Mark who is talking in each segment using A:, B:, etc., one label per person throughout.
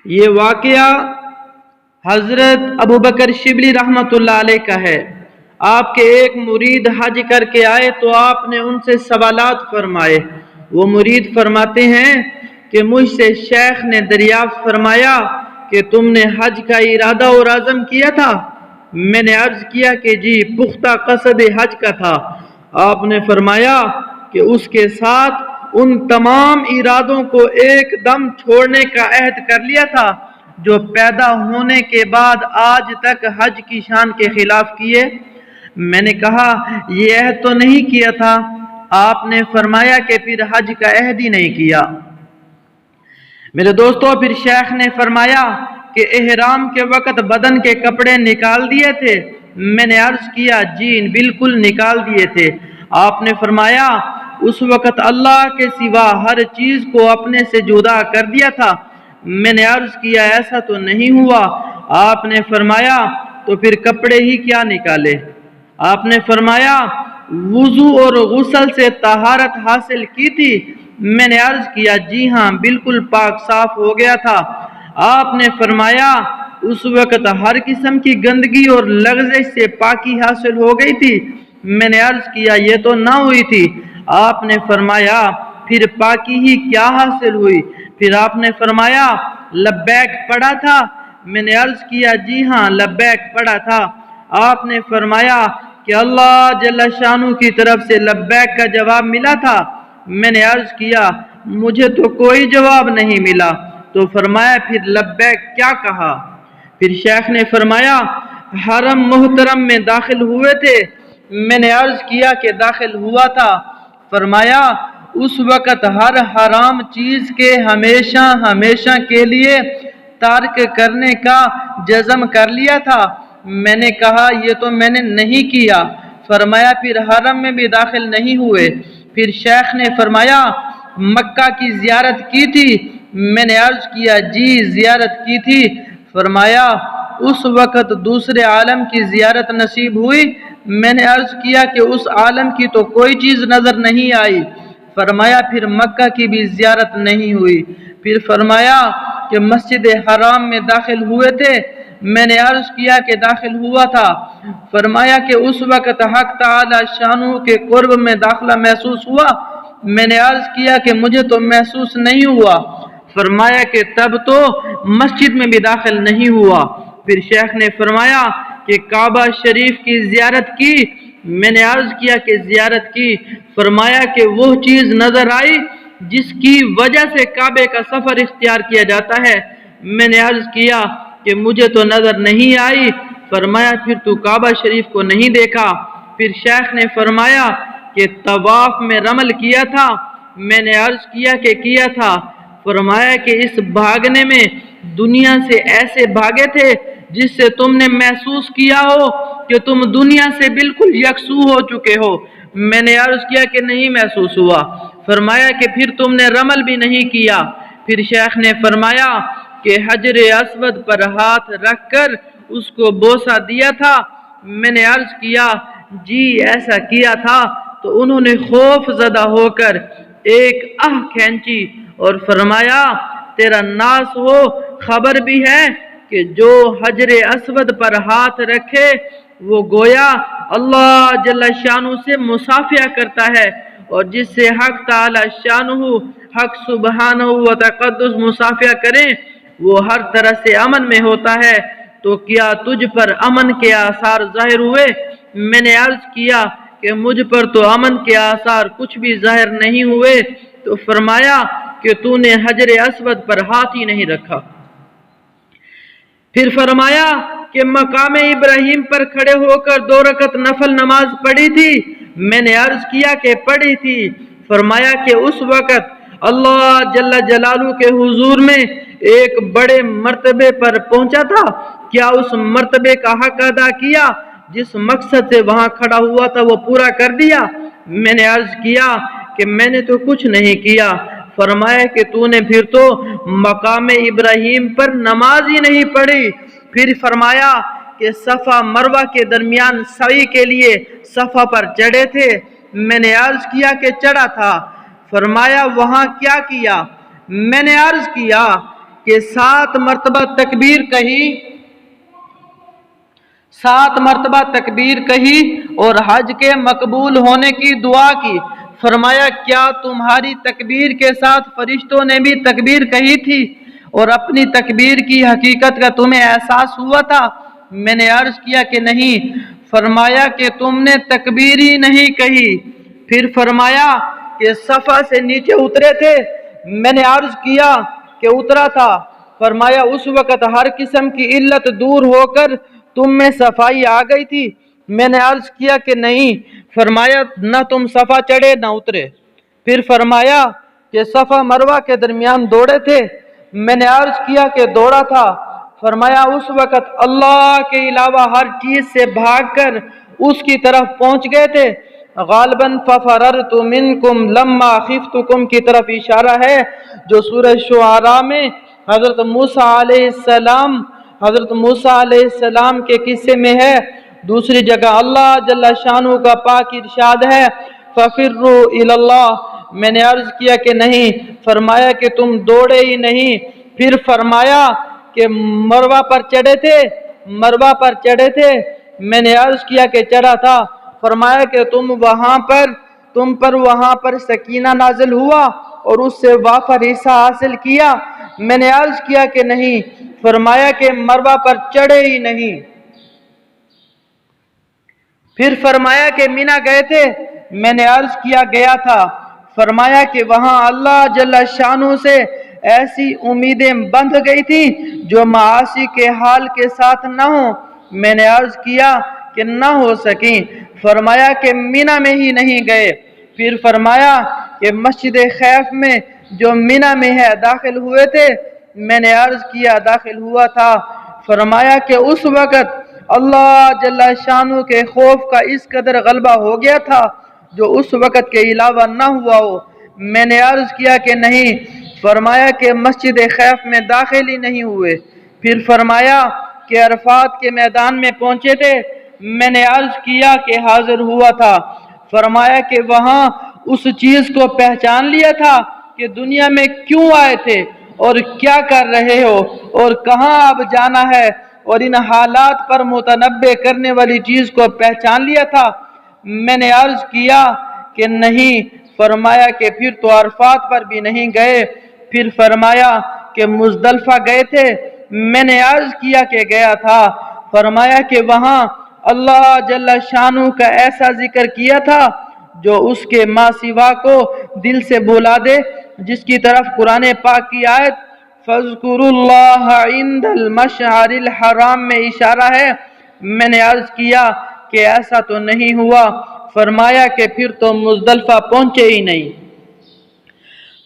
A: یہ واقعہ حضرت ابو بکر شبلی رحمۃ اللہ علیہ کا ہے۔ آپ کے ایک مرید حج کر کے آئے تو آپ نے ان سے سوالات فرمائے۔ وہ مرید فرماتے ہیں کہ مجھ سے شیخ نے دریافت فرمایا کہ تم نے حج کا ارادہ اور عزم کیا تھا؟ میں نے عرض کیا کہ جی، پختہ قصد حج کا تھا۔ آپ نے فرمایا کہ اس کے ساتھ ان تمام ارادوں کو ایک دم چھوڑنے کا عہد کر لیا تھا جو پیدا ہونے کے بعد آج تک حج کی شان کے خلاف کیے؟ میں نے کہا یہ عہد تو نہیں کیا تھا۔ آپ نے فرمایا کہ پھر حج کا عہد ہی نہیں کیا۔ میرے دوستو، پھر شیخ نے فرمایا کہ احرام کے وقت بدن کے کپڑے نکال دیے تھے؟ میں نے عرض کیا جی بالکل نکال دیے تھے۔ آپ نے فرمایا اس وقت اللہ کے سوا ہر چیز کو اپنے سے جدا کر دیا تھا؟ میں نے عرض کیا ایسا تو نہیں ہوا۔ آپ نے فرمایا تو پھر کپڑے ہی کیا نکالے؟ آپ نے فرمایا وضو اور غسل سے طہارت حاصل کی تھی؟ میں نے عرض کیا جی ہاں، بالکل پاک صاف ہو گیا تھا۔ آپ نے فرمایا اس وقت ہر قسم کی گندگی اور لغزش سے پاکی حاصل ہو گئی تھی؟ میں نے عرض کیا یہ تو نہ ہوئی تھی۔ آپ نے فرمایا پھر پاکی ہی کیا حاصل ہوئی؟ پھر آپ نے فرمایا لبیک پڑھا تھا؟ میں نے عرض کیا جی ہاں، لبیک پڑھا تھا۔ آپ نے فرمایا کہ اللہ جل شانہ کی طرف سے لبیک کا جواب ملا تھا؟ میں نے عرض کیا مجھے تو کوئی جواب نہیں ملا۔ تو فرمایا پھر لبیک کیا کہا؟ پھر شیخ نے فرمایا حرم محترم میں داخل ہوئے تھے؟ میں نے عرض کیا کہ داخل ہوا تھا۔ فرمایا اس وقت ہر حرام چیز کے ہمیشہ ہمیشہ کے لیے ترک کرنے کا جزم کر لیا تھا؟ میں نے کہا یہ تو میں نے نہیں کیا۔ فرمایا پھر حرم میں بھی داخل نہیں ہوئے؟ پھر شیخ نے فرمایا مکہ کی زیارت کی تھی؟ میں نے عرض کیا جی زیارت کی تھی۔ فرمایا اس وقت دوسرے عالم کی زیارت نصیب ہوئی؟ میں نے عرض کیا کہ اس عالم کی تو کوئی چیز نظر نہیں آئی۔ فرمایا پھر مکہ کی بھی زیارت نہیں ہوئی؟ پھر فرمایا کہ مسجد حرام میں داخل ہوئے تھے؟ میں نے عرض کیا کہ داخل ہوا تھا۔ فرمایا کہ اس وقت حق تعالی شانہ کے قرب میں داخلہ محسوس ہوا؟ میں نے عرض کیا کہ مجھے تو محسوس نہیں ہوا۔ فرمایا کہ تب تو مسجد میں بھی داخل نہیں ہوا۔ پھر شیخ نے فرمایا کہ کعبہ شریف کی زیارت کی؟ میں نے عرض کیا کہ زیارت کی۔ فرمایا کہ وہ چیز نظر آئی جس کی وجہ سے کعبے کا سفر اختیار کیا جاتا ہے؟ میں نے عرض کیا کہ مجھے تو نظر نہیں آئی۔ فرمایا پھر تو کعبہ شریف کو نہیں دیکھا؟ پھر شیخ نے فرمایا کہ طواف میں رمل کیا تھا؟ میں نے عرض کیا کہ کیا تھا۔ فرمایا کہ اس بھاگنے میں دنیا سے ایسے بھاگے تھے جس سے تم نے محسوس کیا ہو کہ تم دنیا سے بالکل یکسو ہو چکے ہو؟ میں نے عرض کیا کہ نہیں محسوس ہوا۔ فرمایا کہ پھر تم نے رمل بھی نہیں کیا؟ پھر شیخ نے فرمایا کہ حجر اسود پر ہاتھ رکھ کر اس کو بوسہ دیا تھا؟ میں نے عرض کیا جی ایسا کیا تھا۔ تو انہوں نے خوف زدہ ہو کر ایک کھینچی اور فرمایا تیرا ناس ہو، خبر بھی ہے کہ جو حجر اسود پر ہاتھ رکھے وہ گویا اللہ جل شانہ سے مصافحہ کرتا ہے، اور جس سے حق تعالی شانہ حق سبحانہ و تقدس مصافحہ کریں وہ ہر طرح سے امن میں ہوتا ہے۔ تو کیا تجھ پر امن کے آثار ظاہر ہوئے؟ میں نے عرض کیا کہ مجھ پر تو امن کے آثار کچھ بھی ظاہر نہیں ہوئے۔ تو فرمایا کہ تو نے حجر اسود پر ہاتھ ہی نہیں رکھا۔ پھر فرمایا کہ مقام ابراہیم پر کھڑے ہو کر 2 رکعت نفل نماز پڑھی تھی؟ میں نے عرض کیا کہ پڑھی تھی۔ فرمایا کہ اس وقت اللہ جل جلالہ کے حضور میں ایک بڑے مرتبے پر پہنچا تھا؟ کیا اس مرتبے کا حق ادا کیا؟ جس مقصد سے وہاں کھڑا ہوا تھا وہ پورا کر دیا؟ میں نے عرض کیا کہ میں نے تو کچھ نہیں کیا۔ فرمایا کہ تو نے پھر تو مقام ابراہیم پر نماز ہی نہیں پڑھی۔ پھر فرمایا کہ صفا مروہ کے درمیان سعی کے لیے صفا پر چڑھے تھے؟ میں نے عرض کیا کہ چڑھا تھا۔ فرمایا وہاں کیا کیا؟ میں نے عرض کیا کہ 7 مرتبہ تکبیر کہی، 7 مرتبہ تکبیر کہی اور حج کے مقبول ہونے کی دعا کی۔ فرمایا کیا تمہاری تکبیر کے ساتھ فرشتوں نے بھی تکبیر کہی تھی اور اپنی تکبیر کی حقیقت کا تمہیں احساس ہوا تھا؟ میں نے عرض کیا کہ نہیں۔ فرمایا کہ تم نے تکبیر ہی نہیں کہی۔ پھر فرمایا کہ صفا سے نیچے اترے تھے؟ میں نے عرض کیا کہ اترا تھا۔ فرمایا اس وقت ہر قسم کی علت دور ہو کر تم میں صفائی آ گئی تھی؟ میں نے عرض کیا کہ نہیں۔ فرمایا نہ تم صفا چڑھے نہ اترے۔ پھر فرمایا کہ صفا مروہ کے درمیان دوڑے تھے؟ میں نے عرض کیا کہ دوڑا تھا۔ فرمایا اس وقت اللہ کے علاوہ ہر چیز سے بھاگ کر اس کی طرف پہنچ گئے تھے؟ غالباً فَفَرَرْتُ مِنْكُمْ لَمَّا خِفْتُكُمْ کی طرف اشارہ ہے جو سورہ شعراء میں حضرت موسیٰ علیہ السلام کے قصے میں ہے۔ دوسری جگہ اللہ جل شانہ کا پاک ارشاد ہے فَفِرُّوا إِلَى اللَّهِ۔ میں نے عرض کیا کہ نہیں۔ فرمایا کہ تم دوڑے ہی نہیں۔ پھر فرمایا کہ مروہ پر چڑھے تھے؟ مروہ پر چڑھے تھے؟ میں نے عرض کیا کہ چڑھا تھا۔ فرمایا کہ تم پر وہاں پر سکینہ نازل ہوا اور اس سے وافر حصہ حاصل کیا؟ میں نے عرض کیا کہ نہیں۔ فرمایا کہ مروہ پر چڑھے ہی نہیں۔ پھر فرمایا کہ مینا گئے تھے؟ میں نے عرض کیا گیا تھا۔ فرمایا کہ وہاں اللہ جل شانہ سے ایسی امیدیں بندھ گئی تھی جو معاصی کے حال کے ساتھ نہ ہوں؟ میں نے عرض کیا کہ نہ ہو سکیں۔ فرمایا کہ مینا میں ہی نہیں گئے؟ پھر فرمایا کہ مسجد خیف میں جو مینا میں ہے داخل ہوئے تھے؟ میں نے عرض کیا داخل ہوا تھا۔ فرمایا کہ اس وقت اللہ جل شانہ کے خوف کا اس قدر غلبہ ہو گیا تھا جو اس وقت کے علاوہ نہ ہوا ہو؟ میں نے عرض کیا کہ نہیں۔ فرمایا کہ مسجد خیف میں داخل ہی نہیں ہوئے؟ پھر فرمایا کہ عرفات کے میدان میں پہنچے تھے؟ میں نے عرض کیا کہ حاضر ہوا تھا۔ فرمایا کہ وہاں اس چیز کو پہچان لیا تھا کہ دنیا میں کیوں آئے تھے اور کیا کر رہے ہو اور کہاں اب جانا ہے، اور ان حالات پر متنبع کرنے والی چیز کو پہچان لیا تھا؟ میں نے عرض کیا کہ نہیں۔ فرمایا کہ پھر تو عرفات پر بھی نہیں گئے؟ پھر فرمایا کہ مزدلفہ گئے تھے؟ میں نے عرض کیا کہ گیا تھا۔ فرمایا کہ وہاں اللہ جل شانہ کا ایسا ذکر کیا تھا جو اس کے ماں سوا کو دل سے بھلا دے، جس کی طرف قرآن پاک کی آیت فَاذْكُرُوا اللَّهَ عِنْدَ الْمَشْعَرِ الْحَرَامِ میں اشارہ ہے۔ میں نے عرض کیا کہ ایسا تو نہیں ہوا۔ فرمایا کہ پھر تو مزدلفہ پہنچے ہی نہیں۔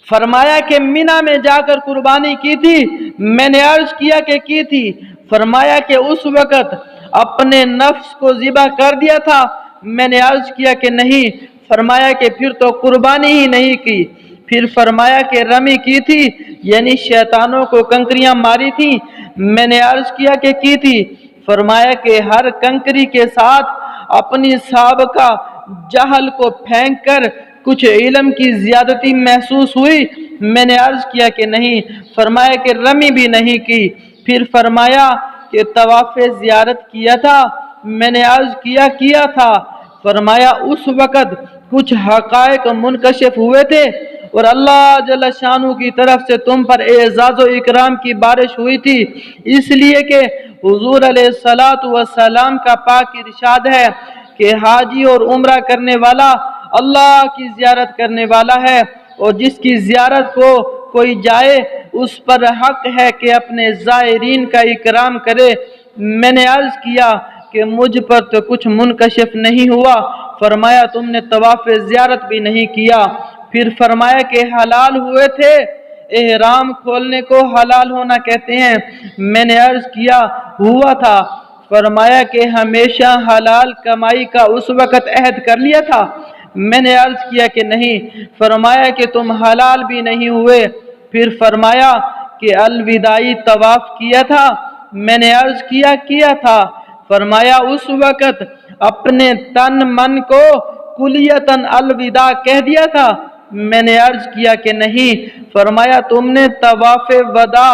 A: فرمایا کہ مینا میں جا کر قربانی کی تھی؟ میں نے عرض کیا کہ کی تھی۔ فرمایا کہ اس وقت اپنے نفس کو ذبح کر دیا تھا؟ میں نے عرض کیا کہ نہیں۔ فرمایا کہ پھر تو قربانی ہی نہیں کی۔ پھر فرمایا کہ رمی کی تھی یعنی شیطانوں کو کنکریاں ماری تھی؟ میں نے عرض کیا کہ کی تھی۔ فرمایا کہ ہر کنکری کے ساتھ اپنی سابقہ جہل کو پھینک کر کچھ علم کی زیادتی محسوس ہوئی؟ میں نے عرض کیا کہ نہیں۔ فرمایا کہ رمی بھی نہیں کی؟ پھر فرمایا کہ طواف زیارت کیا تھا؟ میں نے عرض کیا تھا۔ فرمایا اس وقت کچھ حقائق منکشف ہوئے تھے اور اللہ جل شانہ کی طرف سے تم پر اعزاز و اکرام کی بارش ہوئی تھی، اس لیے کہ حضور علیہ السلام کا پاک ارشاد ہے کہ حاجی اور عمرہ کرنے والا اللہ کی زیارت کرنے والا ہے، اور جس کی زیارت کو کوئی جائے اس پر حق ہے کہ اپنے زائرین کا اکرام کرے۔ میں نے عرض کیا کہ مجھ پر تو کچھ منکشف نہیں ہوا۔ فرمایا تم نے طواف زیارت بھی نہیں کیا؟ پھر فرمایا کہ حلال ہوئے تھے؟ احرام کھولنے کو حلال ہونا کہتے ہیں؟ میں نے عرض کیا ہوا تھا۔ فرمایا کہ ہمیشہ حلال کمائی کا اس وقت عہد کر لیا تھا؟ میں نے عرض کیا کہ نہیں۔ فرمایا کہ تم حلال بھی نہیں ہوئے؟ پھر فرمایا کہ الوداعی طواف کیا تھا؟ میں نے عرض کیا تھا۔ فرمایا اس وقت اپنے تن من کو کلیتاً الوداع کہہ دیا تھا؟ میں نے عرض کیا کہ نہیں۔ فرمایا تم نے طواف وداع